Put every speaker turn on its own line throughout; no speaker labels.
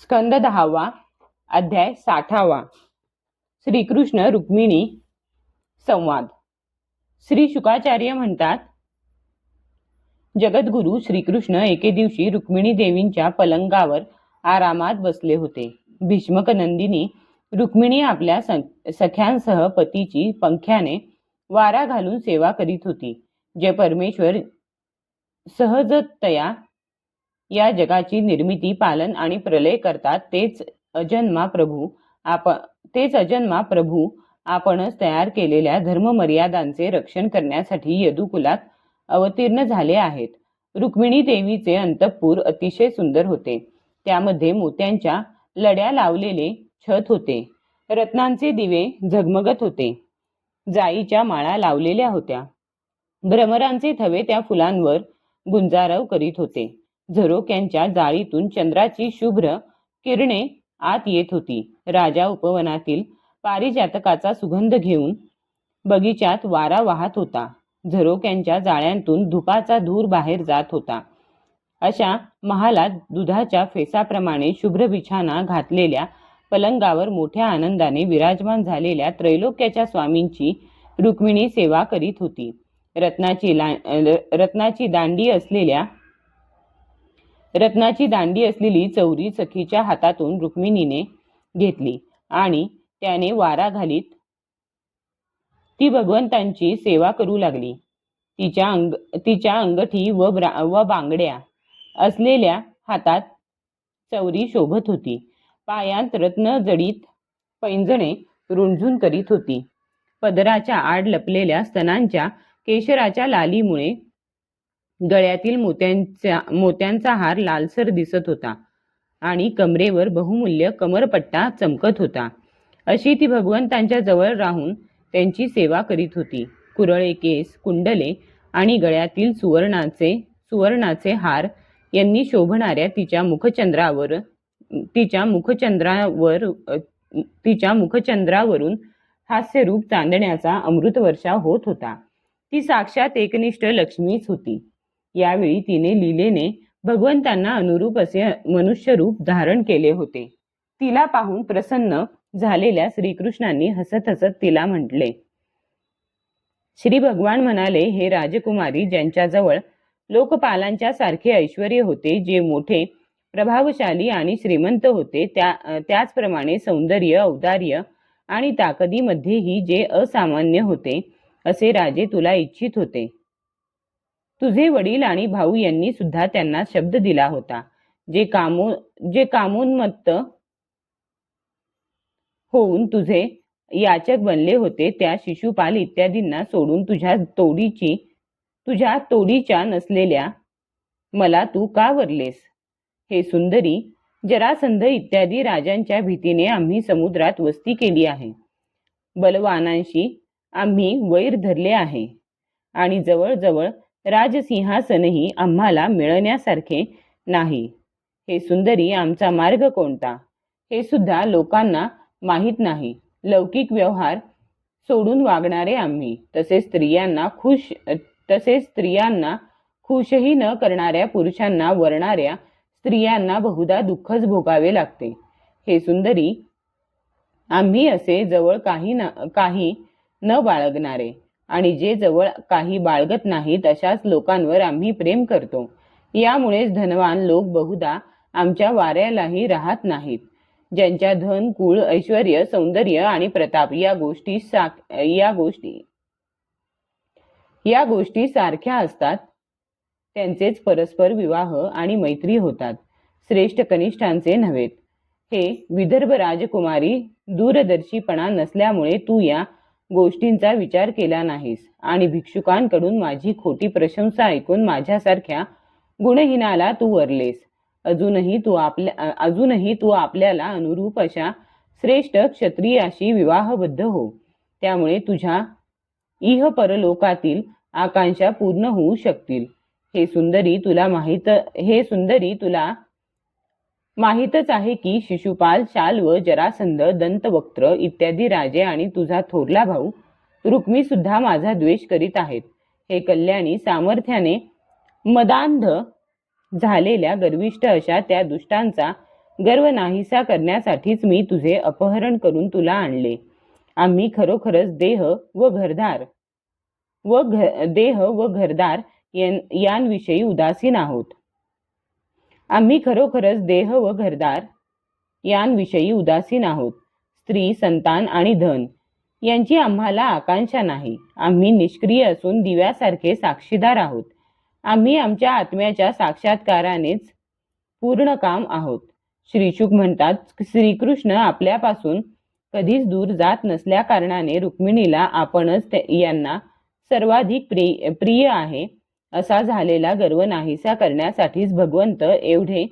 स्कंद 10वा अध्याय 60वा श्रीकृष्ण रुक्मिणी संवाद। श्री शुकाचार्य म्हणतात, जगद्गुरु श्रीकृष्ण एके दिवशी रुक्मिणी देवींच्या पलंगावर आरामात बसले होते। भीष्मक नंदिनी रुक्मिणी आपल्या सख्यांसह पतीची पंख्याने वारा घालून सेवा करीत होती। जे परमेश्वर सहजतया या जगाची निर्मिती, पालन आणि प्रलय करतात, तेच अजन्मा प्रभू आपणच तयार केलेल्या धर्ममर्यादांचे रक्षण करण्यासाठी यदुकुलात अवतीर्ण झाले आहेत। रुक्मिणी देवीचे अंतःपुर अतिशय सुंदर होते। त्यामध्ये मोत्यांच्या लड्या लावलेले छत होते। रत्नांचे दिवे झगमगत होते। जाईच्या माळा लावलेल्या होत्या। भ्रमरांचे थवे त्या फुलांवर गुंजारव करीत होते। झरोक्यांच्या जाळीतून चंद्राची शुभ्र किरणे आत येत होती। राजा उपवनातील पारिजातकाचा सुगंध घेऊन बगीचात वारा वाहत होता। झरोक्यांच्या जाळ्यांतून धुपाचा धूर बाहेर जात होता। अशा महालात दुधाच्या फेसाप्रमाणे शुभ्र बिछाना घातलेल्या पलंगावर मोठ्या आनंदाने विराजमान झालेल्या त्रैलोक्याच्या स्वामींची रुक्मिणी सेवा करीत होती। रत्नाची दांडी असलेली चौरी सखीच्या हातातून रुक्मिणीने घेतली आणि त्याने वारा घालीत ती भगवंतांची सेवा करू लागली। तिच्या अंगठी व बांगड्या असलेल्या हातात चौरी शोभत होती। पायांत रत्नजडित पैंजणे रुंझुन करीत होती। पदराच्या आड लपलेल्या स्तनांच्या केशराच्या लालीमुळे गळ्यातील मोत्यांचा हार लालसर दिसत होता आणि कमरेवर बहुमूल्य कमरपट्टा चमकत होता। अशी ती भगवंतांच्या जवळ राहून त्यांची सेवा करीत होती। कुरळे केस, कुंडले आणि गळ्यातील सुवर्णाचे हार यांनी शोभणाऱ्या तिच्या मुखचंद्रावरून हास्यरूप चांदण्याचा अमृतवर्षा होत होता। ती साक्षात एकनिष्ठ लक्ष्मीच होती। यावेळी तिने लीलेने भगवंतांना अनुरूप असे मनुष्य रूप धारण केले होते। तिला पाहून प्रसन्न झालेल्या श्रीकृष्णांनी हसत हसत तिला म्हटले, श्री भगवान म्हणाले, हे राजकुमारी, ज्यांच्याजवळ लोकपालांच्या सारखे ऐश्वर्य होते, जे मोठे प्रभावशाली आणि श्रीमंत होते, त्याचप्रमाणे सौंदर्य, औदार्य आणि ताकदीमध्येही जे असामान्य होते, असे राजे तुला इच्छित होते। तुझे वडील आणि भाऊ यांनी सुद्धा त्यांना शब्द दिला होता। जे कामोन्मत्त होऊन तुझे याचक बनले होते, त्या शिशुपाल इत्यादींना सोडून तुझ्या तोडीच्या नसलेल्या मला तू का वरलेस? हे सुंदरी, जरासंध इत्यादी राजांच्या भीतीने आम्ही समुद्रात वस्ती केली आहे। बलवानांशी आम्ही वैर धरले आहे आणि जवळजवळ राजसिंहासनही आम्हाला मिळण्यासारखे नाही। हे सुंदरी, आमचा मार्ग कोणता हे सुद्धा लोकांना माहीत नाही। लौकिक व्यवहार सोडून वागणारे आम्ही, तसेच स्त्रियांना खुशही न करणाऱ्या पुरुषांना वरणाऱ्या स्त्रियांना बहुधा दुःखच भोगावे लागते। हे सुंदरी, आम्ही असे जवळ काही न बाळगणारे आणि जे जवळ काही बाळगत नाहीत अशाच लोकांवर आम्ही प्रेम करतो। यामुळेच धनवान लोक बहुधा आमच्या वाऱ्यालाही राहत नाहीत। ज्यांच्या धन, कुळ, ऐश्वर्य, सौंदर्य आणि प्रताप या गोष्टी सारख्या असतात, त्यांचेच परस्पर विवाह आणि मैत्री होतात, श्रेष्ठ कनिष्ठांचे नव्हेत। हे विदर्भ राजकुमारी, दूरदर्शीपणा नसल्यामुळे तू या गोष्टींचा विचार केला नाहीस आणि भिक्षुकांकडून माझी खोटी प्रशंसा ऐकून माझ्यासारख्या गुणहीनाला तू वरलेस। अजूनही तू आपल्याला अनुरूप अशा श्रेष्ठ क्षत्रियाशी विवाहबद्ध हो, त्यामुळे तुझ्या इह परलोकातील आकांक्षा पूर्ण होऊ शकतील। हे सुंदरी, तुला माहीतच आहे की शिशुपाल, शाल्व, जरासंध, दंतवक्त्र इत्यादी राजे आणि तुझा थोरला भाऊ रुक्मी सुद्धा माझा द्वेष करीत आहेत। हे कल्याणी, सामर्थ्याने मदांध झालेल्या गर्विष्ठ अशा त्या दुष्टांचा गर्व नाहीसा करण्यासाठीच मी तुझे अपहरण करून तुला आणले. आम्ही खरोखरच देह व घरदार यांविषयी उदासीन आहोत. आम्ही खरोखरच देह व घरदार यांविषयी उदासीन आहोत. स्त्री, संतान आणि धन यांची आम्हाला आकांक्षा नाही. आम्ही निष्क्रिय असून दिव्यासारखे साक्षीदार आहोत. आम्ही आमच्या आत्म्याच्या साक्षात्कारानेच पूर्ण काम आहोत. श्रीशुक म्हणतात, श्रीकृष्ण आपल्यापासून कधीच दूर जात नसल्या कारणाने रुक्मिणीला आपणच यांना सर्वाधिक प्रिय आहे असा झालेला गर्व नाहीसा करण्यासाठीच भगवंत एवढे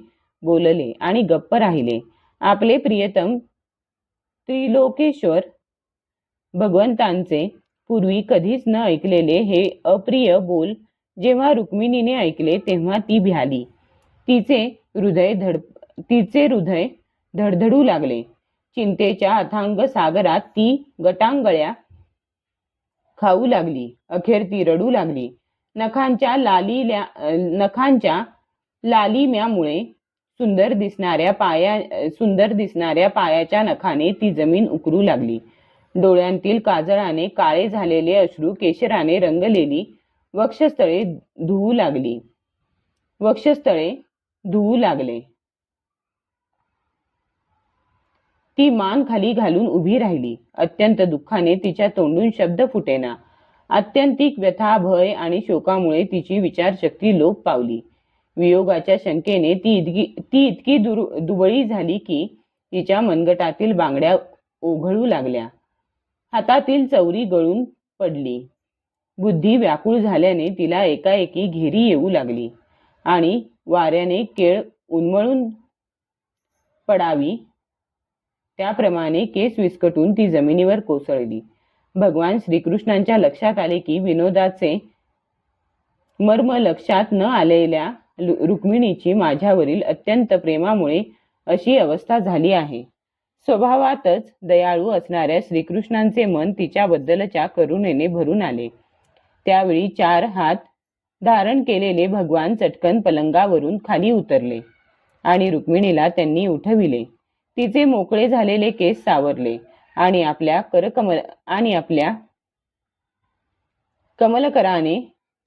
बोलले आणि गप्प राहिले. आपले प्रियतम त्रिलोकेश्वर भगवंतांचे पूर्वी कधीच न ऐकलेले हे अप्रिय बोल जेव्हा रुक्मिणीने ऐकले तेव्हा ती भ्याली. तिचे हृदय धडधडू लागले. चिंतेच्या अथांग सागरात ती गटांगळ्या खाऊ लागली. अखेर ती रडू लागली. नखांच्या लालिम्यामुळे सुंदर दिसणाऱ्या पायाच्या नखाने ती जमीन उकरू लागली. डोळ्यांतील काजळाने काळे झालेले अश्रू केशराने रंगलेली वक्षस्थळे धुवू लागले. ती मान खाली घालून उभी राहिली. अत्यंत दुःखाने तिच्या तोंडून शब्द फुटेना. आत्यंतिक व्यथा, भय आणि शोकामुळे तिची विचारशक्ती लोप पावली. वियोगाच्या शंकेने ती इतकी दुबळी झाली की तिच्या मनगटातील बांगड्या ओघळू लागल्या. हातातील चौरी गळून पडली. बुद्धी व्याकुळ झाल्याने तिला एकाएकी घेरी येऊ लागली आणि वाऱ्याने केळ उन्मळून पडावी त्याप्रमाणे केस विस्कटून ती जमिनीवर कोसळली. भगवान श्रीकृष्णांच्या लक्षात आले की विनोदाचे मर्म लक्षात न आलेल्या रुक्मिणीची माझ्यावरील अत्यंत प्रेमामुळे अशी अवस्था झाली आहे. स्वभावातच दयाळू असणाऱ्या श्रीकृष्णांचे मन तिच्याबद्दलच्या करुणेने भरून आले. त्यावेळी 4 हात धारण केलेले भगवान चटकन पलंगावरून खाली उतरले आणि रुक्मिणीला त्यांनी उठविले. तिचे मोकळे झालेले केस सावरले आणि आपल्या कमलकराने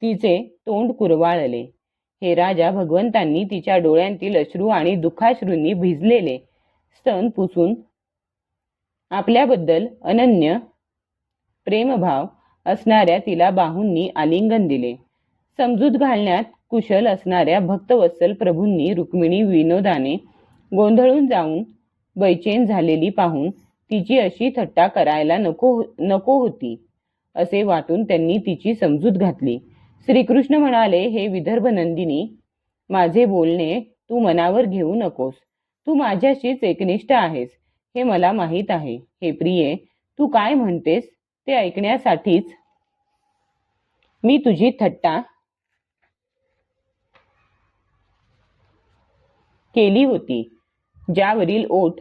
तिचे तोंड कुरवाळले. हे राजा, भगवंतांनी तिच्या डोळ्यांतील अश्रू आणि दुःखाश्रूंनी भिजलेले स्तन पुसून आपल्याबद्दल अनन्य प्रेमभाव असणाऱ्या तिला बाहूंनी आलिंगन दिले. समजूत घालण्यात कुशल असणाऱ्या भक्तवत्सल प्रभूंनी रुक्मिणी विनोदाने गोंधळून जाऊन बैचेन झालेली पाहून तिची अशी थट्टा करायला नको होती असे वाटून त्यांनी तिची समजूत घातली. श्रीकृष्ण म्हणाले, हे विदर्भ नंदिनी, माझे बोलणे तू मनावर घेऊ नकोस. तू माझ्याशीच एकनिष्ठ आहेस हे मला माहीत आहे. हे प्रिये, तू काय म्हणतेस ते ऐकण्यासाठीच मी तुझी थट्टा केली होती, ज्यावरील ओठ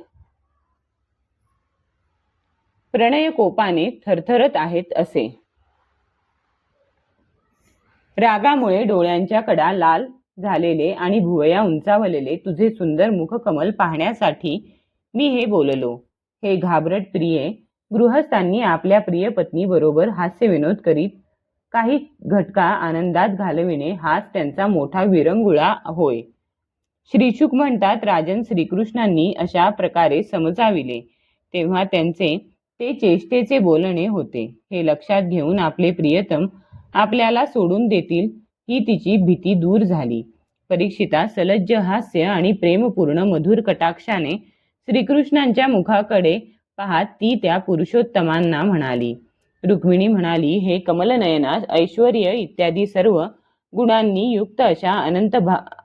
प्रणयकोपाने थरथरत आहेत असे. रागामुळे डोळ्यांच्या कडा लाल झालेले आणि भुवया उंचावलेले तुझे सुंदर मुखकमल पाहण्यासाठी मी हे बोललो. हे घाबरट प्रिये, गृहस्थांनी आपल्या प्रिय पत्नी बरोबर हास्य विनोद करीत काही घटका आनंदात घालविणे हाच त्यांचा मोठा विरंगुळा होय. श्रीशुक म्हणतात, राजन श्रीकृष्णांनी अशा प्रकारे समजाविले तेव्हा त्यांचे ते चेष्टेचे बोलणे होते. हे लक्षात घेऊन आपले प्रियतम आपल्याला सोडून देतील ही तिची भीती दूर झाली. परीक्षिता सलज्ज हास्य आणि प्रेमपूर्ण मधुर कटाक्षाने श्रीकृष्णांच्या मुखाकडे पाहत ती त्या पुरुषोत्तमांना म्हणाली. रुक्मिणी म्हणाली, हे कमलनयना, ऐश्वर्य इत्यादी सर्व गुणांनी युक्त अशा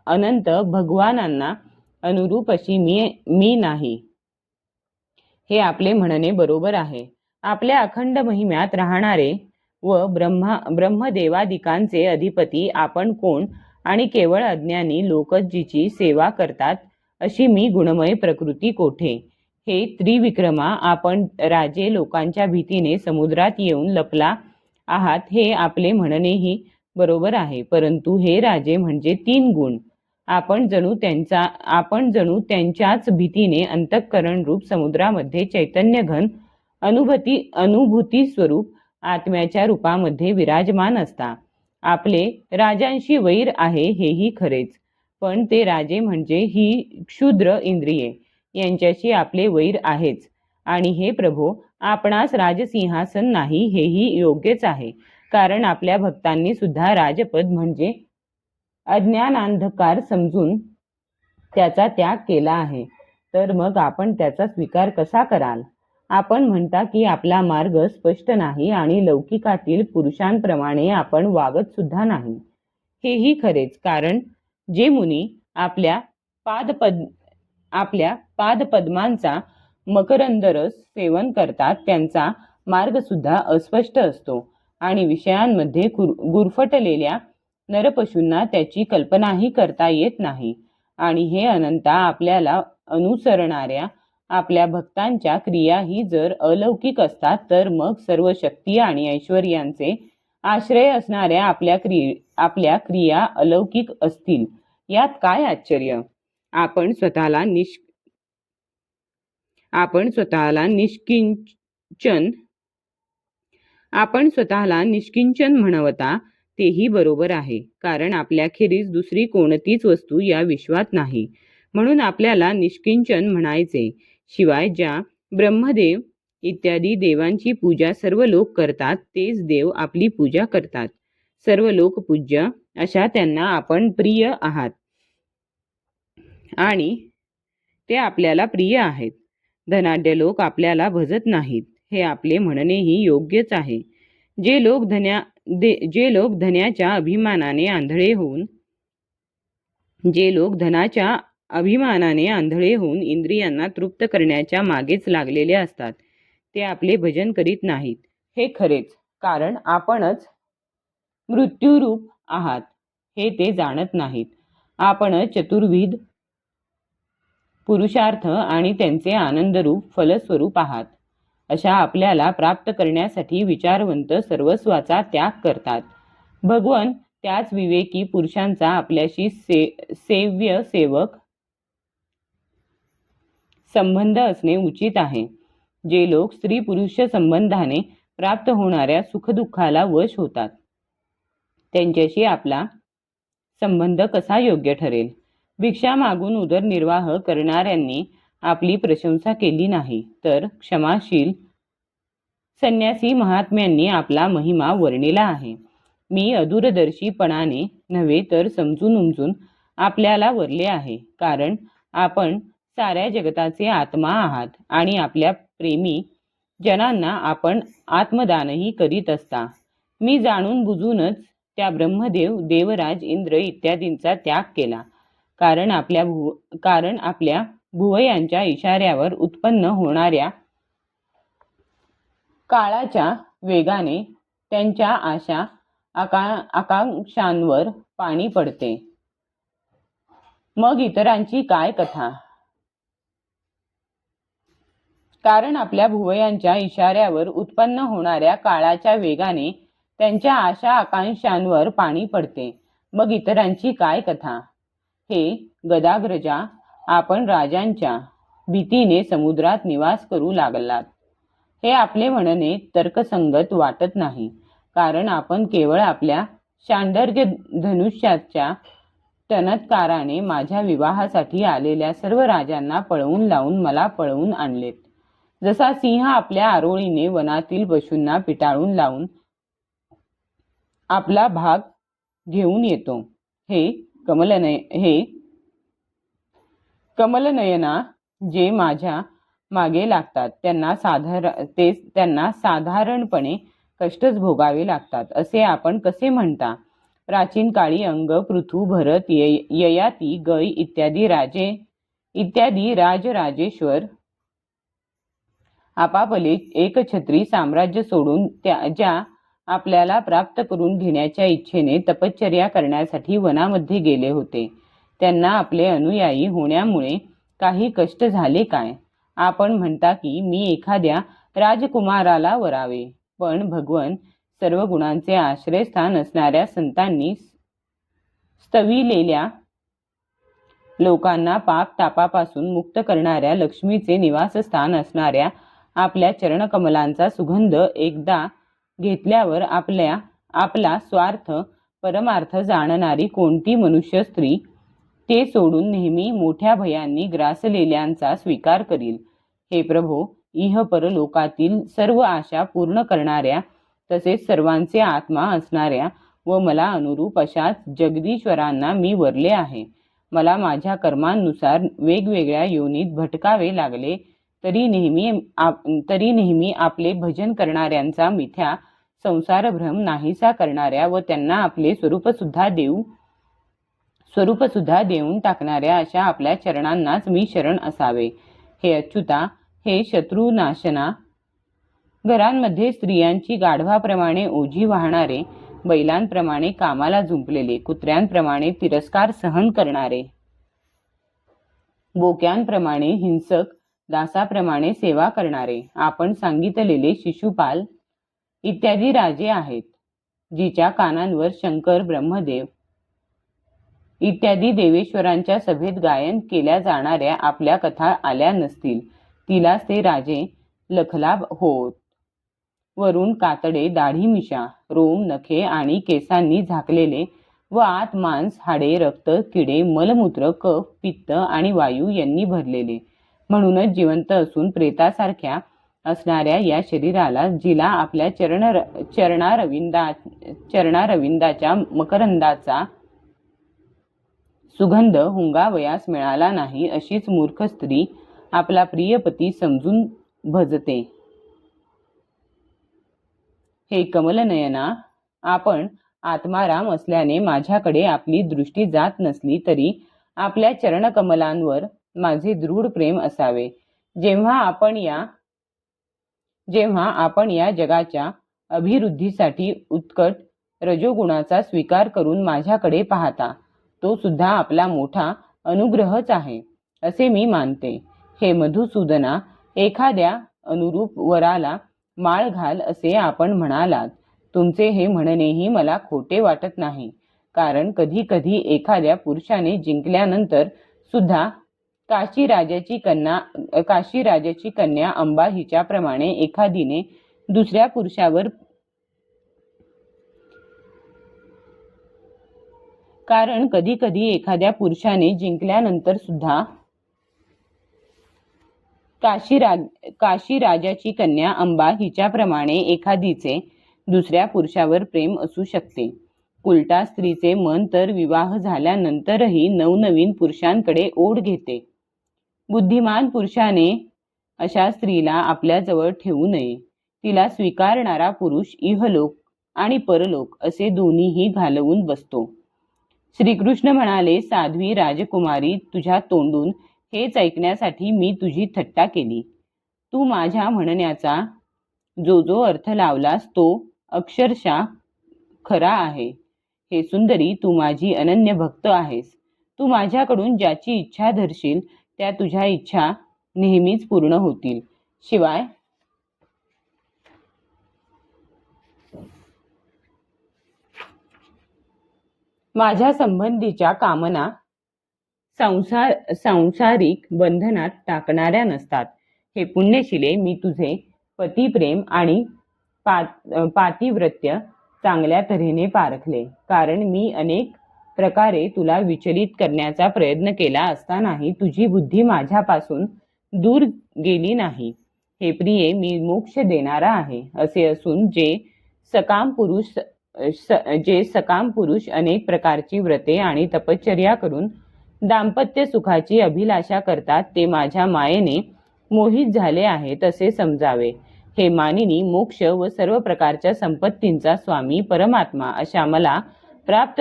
अनंत भगवानांना अनुरूप अशी मी नाही. हे आपले म्हणणे बरोबर आहे. आपल्या अखंड महिम्यात राहणारे व ब्रह्मदेवादिकांचे अधिपती आपण कोण आणि केवळ अज्ञानी लोक जिची सेवा करतात अशी मी गुणमय प्रकृती कोठे. हे त्रिविक्रमा, आपण राजे लोकांच्या भीतीने समुद्रात येऊन लपला आहात हे आपले म्हणणेही बरोबर आहे. परंतु हे राजे म्हणजे 3 गुण आपण जणू त्यांच्याच भीतीने अंतःकरण रूप समुद्रामध्ये चैतन्य घन अनुभूती स्वरूप आत्म्याच्या रूपामध्ये विराजमान असता. आपले राजांशी वैर आहे हेही खरेच, पण ते राजे म्हणजे ही क्षुद्र इंद्रिये, यांच्याशी आपले वैर आहेच. आणि हे प्रभो, आपणास राजसिंहासन नाही हेही योग्यच आहे, कारण आपल्या भक्तांनी सुद्धा राजपद म्हणजे अज्ञानांधकार समजून त्याचा त्याग केला आहे. तर मग आपण त्याचा स्वीकार कसा कराल? आपण म्हणता की आपला मार्ग स्पष्ट नाही आणि लौकिकातील पुरुषांप्रमाणे आपण वागत सुद्धा नाही. हेही खरेच, कारण जे मुनी आपल्या पादपद्मांचा मकरंदरस सेवन करतात त्यांचा मार्ग सुद्धा अस्पष्ट असतो आणि विषयांमध्ये गुरफटलेल्या नरपशूंना त्याची कल्पनाही करता येत नाही. आणि हे अनंता, आपल्याला अनुसरणाऱ्या आपल्या भक्तांच्या क्रियाही जर अलौकिक असतात, तर मग सर्व शक्ती आणि ऐश्वर्यांचे आश्रय असणाऱ्या आपल्या क्रिया अलौकिक असतील, यात काय आश्चर्य? आपण स्वतःला निष्किंचन म्हणवता तेही बरोबर आहे, कारण आपल्याखेरीज दुसरी कोणतीच वस्तू या विश्वात नाही, म्हणून आपल्याला निष्किंचन म्हणायचे. शिवाय ज्या ब्रह्मदेव इत्यादी देवांची पूजा सर्व लोक करतात, तेच देव आपली पूजा करतात. सर्व लोक पूज्य अशा त्यांना आपण प्रिय आहात आणि ते आपल्याला प्रिय आहेत. धनाढ्य लोक आपल्याला भजत नाहीत, हे आपले म्हणणेही योग्यच आहे. जे लोक धनाच्या अभिमानाने आंधळे होऊन इंद्रियांना तृप्त करण्याच्या मागेच लागलेले असतात, ते आपले भजन करीत नाहीत. हे खरेच, कारण आपणच मृत्यूरूप आहात हे ते जाणत नाहीत. आपणच चतुर्विध पुरुषार्थ आणि त्यांचे आनंदरूप फलस्वरूप आहात. अशा आपल्याला प्राप्त करण्यासाठी विचारवंत सर्वस्वाचा त्याग करतात. भगवन त्याच विवेकी पुरुषांचा आपल्याशी सेव्य सेवक संबंध असणे उचित आहे. जे लोक स्त्री पुरुष संबंधाने प्राप्त होणाऱ्या सुखदुःखाला वश होतात, त्यांच्याशी आपला संबंध कसा योग्य ठरेल? भिक्षा मागून उदरनिर्वाह करणाऱ्यांनी आपली प्रशंसा केली नाही, तर क्षमाशील संन्यासी महात्म्यांनी आपला महिमा वर्णिला आहे. मी अदूरदर्शीपणाने नव्हे तर समजून उमजून आपल्याला वरले आहे, कारण आपण साऱ्या जगताचे आत्मा आहात आणि आपल्या प्रेमी जनांना आपण आत्मदानही करीत असता. मी जाणून बुजूनच त्या ब्रह्मदेव, देवराज, इंद्र इत्यादींचा त्याग केला, कारण आपल्या भुवयांच्या इशाऱ्यावर उत्पन्न होणाऱ्या काळाच्या वेगाने त्यांच्या आशा आकांक्षांवर पाणी पडते. मग इतरांची काय कथा? कारण आपल्या भुवयांच्या इशाऱ्यावर उत्पन्न होणाऱ्या काळाच्या वेगाने त्यांच्या आशा आकांक्षांवर पाणी पडते. मग इतरांची काय कथा? हे गदाग्रजा, आपण राजांच्या भीतीने समुद्रात निवास करू लागलात. हे आपले म्हणणे तर्कसंगत वाटत नाही, कारण आपण केवळ आपल्या शांडर्य धनुष्याच्या टनत्काराने माझ्या विवाहासाठी आलेल्या सर्व राजांना पळवून लावून मला पळवून आणलेत. जसा सिंह आपल्या आरोळीने वनातील पशूंना पिटाळून लावून आपला भाग घेऊन येतो. हे कमलनयना, जे माझ्या मागे लागतात त्यांना साधारणपणे कष्टच भोगावे लागतात, असे आपण कसे म्हणता? प्राचीन काळी अंग, पृथु, भरत, ययाती, गय इत्यादी राजराजेश्वर आपापले एकछत्री साम्राज्य सोडून ज्या आपल्याला प्राप्त करून घेण्याच्या इच्छेने तपश्चर्या करण्यासाठी वनामध्ये गेले होते, त्यांना आपले अनुयायी होण्यामुळे काही कष्ट झाले काय? आपण म्हणता की मी एखाद्या राजकुमाराला वरावे, पण भगवन सर्व गुणांचे आश्रयस्थान असणाऱ्या संतांनी स्तविलेल्या लोकांना पाप तापापासून मुक्त करणाऱ्या लक्ष्मीचे निवासस्थान असणाऱ्या आपल्या चरणकमलांचा सुगंध एकदा घेतल्यावर आपला स्वार्थ परमार्थ जाणणारी कोणती मनुष्य स्त्री ते सोडून नेहमी मोठ्या भयांनी ग्रासलेल्यांचा स्वीकार करील? हे प्रभो, इह परलोकातील सर्व आशा पूर्ण करणाऱ्या तसेच सर्वांचे आत्मा असणाऱ्या व मला अनुरूप अशाच जगदीश्वरांना मी वरले आहे. मला माझ्या कर्मांनुसार वेगवेगळ्या योनीत भटकावे लागले तरी नेहमी आपले भजन करणाऱ्यांचा मिथ्या संसारभ्रम नाहीसा करणाऱ्या व त्यांना आपले स्वरूप सुद्धा देऊन टाकणाऱ्या अशा आपल्या चरणांनाच मी शरण असावे. हे अच्युता, हे शत्रुनाशना, घरांमध्ये स्त्रियांची गाढवाप्रमाणे ओझी वाहणारे, बैलांप्रमाणे कामाला जुंपलेले, कुत्र्यांप्रमाणे तिरस्कार सहन करणारे, बोक्यांप्रमाणे हिंसक, दासाप्रमाणे सेवा करणारे आपण सांगितलेले शिशुपाल इत्यादी राजे आहेत. जिच्या कानांवर शंकर, ब्रह्मदेव इत्यादी देवेश्वरांच्या सभेत गायन केल्या जाणाऱ्या आपल्या कथा आल्या नसतील, तिलाच ते राजे लखलाभ होत. वरून कातडे, दाढी, मिशा, रोम, नखे आणि केसांनी झाकलेले व आत मांस, हाडे, रक्त, किडे, मलमूत्र, कफ, पित्त आणि वायू यांनी भरलेले, म्हणूनच जिवंत असून प्रेतासारख्या असणाऱ्या या शरीराला जिला आपल्या चरणारविंदाच्या मकरंदाचा सुगंध हुंगावयास मिळाला नाही, अशीच मूर्ख स्त्री आपला प्रियपती समजून भजते. हे कमलनयना, आपण आत्माराम असल्याने माझ्याकडे आपली दृष्टी जात नसली तरी आपल्या चरणकमलांवर माझे दृढ प्रेम असावे. जेव्हा आपण या जगाच्या अभिवृद्धीसाठी उत्कट रजोगुणाचा स्वीकार करून माझ्याकडे पाहता, तो सुद्धा आपला मोठा अनुग्रहच आहे असे मी मानते. हे मधुसूदना, एखाद्या अनुरूप वराला माळ घाल असे आपण म्हणालात. तुमचे हे म्हणणेही मला खोटे वाटत नाही, कारण कधी कधी एखाद्या पुरुषाने जिंकल्यानंतर सुद्धा काशी राजाची कन्या अंबा हिच्याप्रमाणे एखादीने दुसऱ्या पुरुषावर कारण कधी कधी एखाद्या पुरुषाने जिंकल्यानंतर सुद्धा काशी राजाची कन्या अंबा हिच्याप्रमाणे एखादीचे दुसऱ्या पुरुषावर प्रेम असू शकते. उलटा स्त्रीचे मन तर विवाह झाल्यानंतरही नवनवीन पुरुषांकडे ओढ घेते. बुद्धिमान पुरुषाने अशा स्त्रीला आपल्याजवळ ठेवू नये. तिला स्वीकारणारा पुरुष इहलोक आणि परलोक असे दोन्हीही घालवून बसतो. श्रीकृष्ण म्हणाले, साध्वी राजकुमारी, तुझ्या तोंडून हेच ऐकण्यासाठी मी तुझी थट्टा केली. तू माझ्या म्हणण्याचा जो अर्थ लावलास तो अक्षरशः खरा आहे. हे सुंदरी, तू माझी अनन्य भक्त आहेस. तू माझ्याकडून ज्याची इच्छा धरशील त्या तुझ्या इच्छा नेहमीच पूर्ण होतील. शिवाय माझ्या संबंधीच्या कामना सांसारिक बंधनात टाकणाऱ्या नसतात. हे पुण्यशिले, मी तुझे पतिप्रेम आणि पातिव्रत्य चांगल्या तऱ्हेने पारखले, कारण मी अनेक प्रकारे तुला विचलित करण्याचा प्रयत्न केला असतानाही तुझी बुद्धी माझ्यापासून दूर गेली नाही. हे प्रिये, मी मोक्ष देणारा आहे असे असून जे सकाम पुरुष अनेक प्रकारची व्रते आणि तपश्चर्या करून दाम्पत्य सुखाची अभिलाषा करतात, ते माझ्या मायेने मोहित झाले आहेत असे समजावे. हे मानिनी, मोक्ष व सर्व प्रकारच्या संपत्तींचा स्वामी परमात्मा अशा मला प्राप्त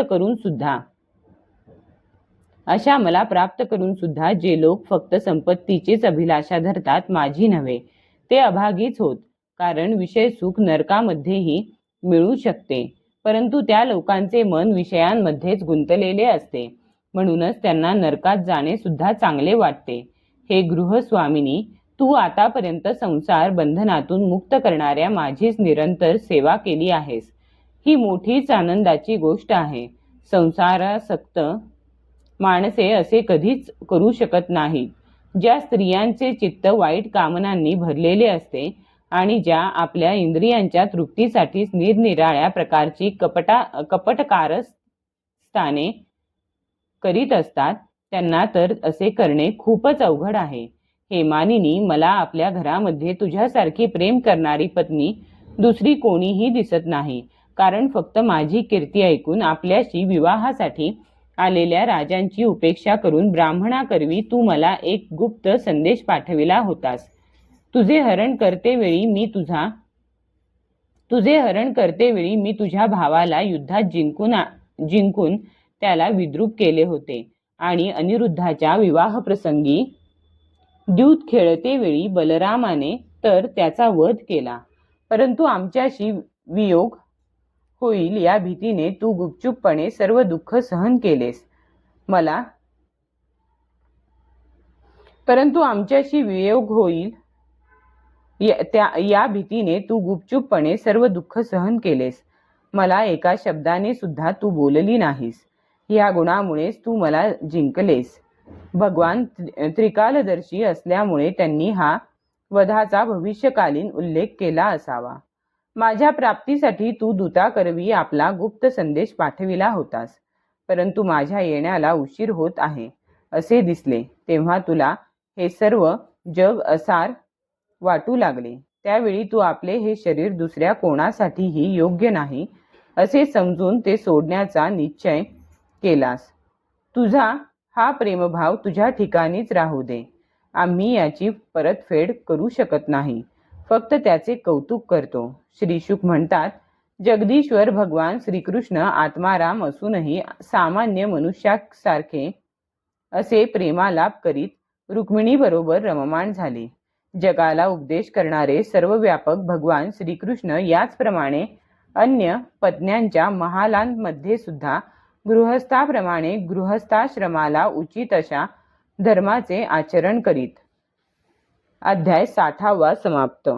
करून सुद्धा जे लोक फक्त संपत्तीचीच अभिलाषा धरतात, माझी नव्हे, ते अभागीच होत. कारण विषय सुख नरकामध्येही मिळू शकते, परंतु त्या लोकांचे मन विषयांमध्येच गुंतलेले असते, म्हणूनच त्यांना नरकात जाणे सुद्धा चांगले वाटते. हे गृहस्वामिनी, तू आतापर्यंत संसार बंधनातून मुक्त करणाऱ्या माझीच निरंतर सेवा केली आहेस. ही मोठीच आनंदाची गोष्ट आहे. संसारासक्त माणसे असे कधीच करू शकत नाहीत. ज्या स्त्रियांचे चित्त वाईट कामनांनी भरलेले असते आणि ज्या आपल्या इंद्रियांच्या तृप्तीसाठीच निरनिराळ्या प्रकारची कपटकारस्थाने करीत असतात, त्यांना तर असे करणे खूपच अवघड आहे. हेमानिनी, मला आपल्या घरामध्ये तुझ्यासारखी प्रेम करणारी पत्नी दुसरी कोणीही दिसत नाही. कारण फक्त माझी कीर्ती ऐकून आपल्याशी विवाहासाठी आलेल्या राजांची उपेक्षा करून ब्राह्मणाकरवी तू मला एक गुप्त संदेश पाठविला होतास. तुझे हरण करतेवेळी मी तुझ्या भावाला युद्धात जिंकून त्याला विद्रूप केले होते आणि अनिरुद्धाच्या विवाहप्रसंगी द्यूत खेळतेवेळी बलरामाने तर त्याचा वध केला. परंतु आमच्याशी वियोग होईल या भीतीने तू गुपचूपपणे सर्व दुःख सहन केलेस. या भीतीने तू गुपचूपपणे सर्व दुःख सहन केलेस. मला एका शब्दाने सुद्धा तू बोलली नाहीस. या गुणामुळेच तू मला जिंकलेस. भगवान त्रिकालदर्शी असल्यामुळे त्यांनी हा वधाचा भविष्यकालीन उल्लेख केला असावा. माझ्या प्राप्तीसाठी तू दूताकरवी आपला गुप्त संदेश पाठविला होतास. परंतु माझ्या येण्याला उशीर होत आहे असे दिसले तेव्हा तुला हे सर्व जग असार वाटू लागले. त्यावेळी तू आपले हे शरीर दुसऱ्या कोणासाठीही योग्य नाही असे समजून ते सोडण्याचा निश्चय केलास. तुझा हा प्रेमभाव तुझ्या ठिकाणीच राहू दे. आम्ही याची परतफेड करू शकत नाही, फक्त त्याचे कौतुक करतो. श्री शुक म्हणतात, जगदीश्वर भगवान श्रीकृष्ण आत्माराम असूनही सामान्य मनुष्यासारखे असे प्रेमालाप करीत रुक्मिणीबरोबर रममाण झाले. जगाला उपदेश करणारे सर्वव्यापक भगवान श्रीकृष्ण याचप्रमाणे अन्य पत्न्यांच्या महालांमध्ये सुद्धा गृहस्थाप्रमाणे गृहस्थाश्रमाला उचित अशा धर्माचे आचरण करीत. अध्याय 60 समाप्त.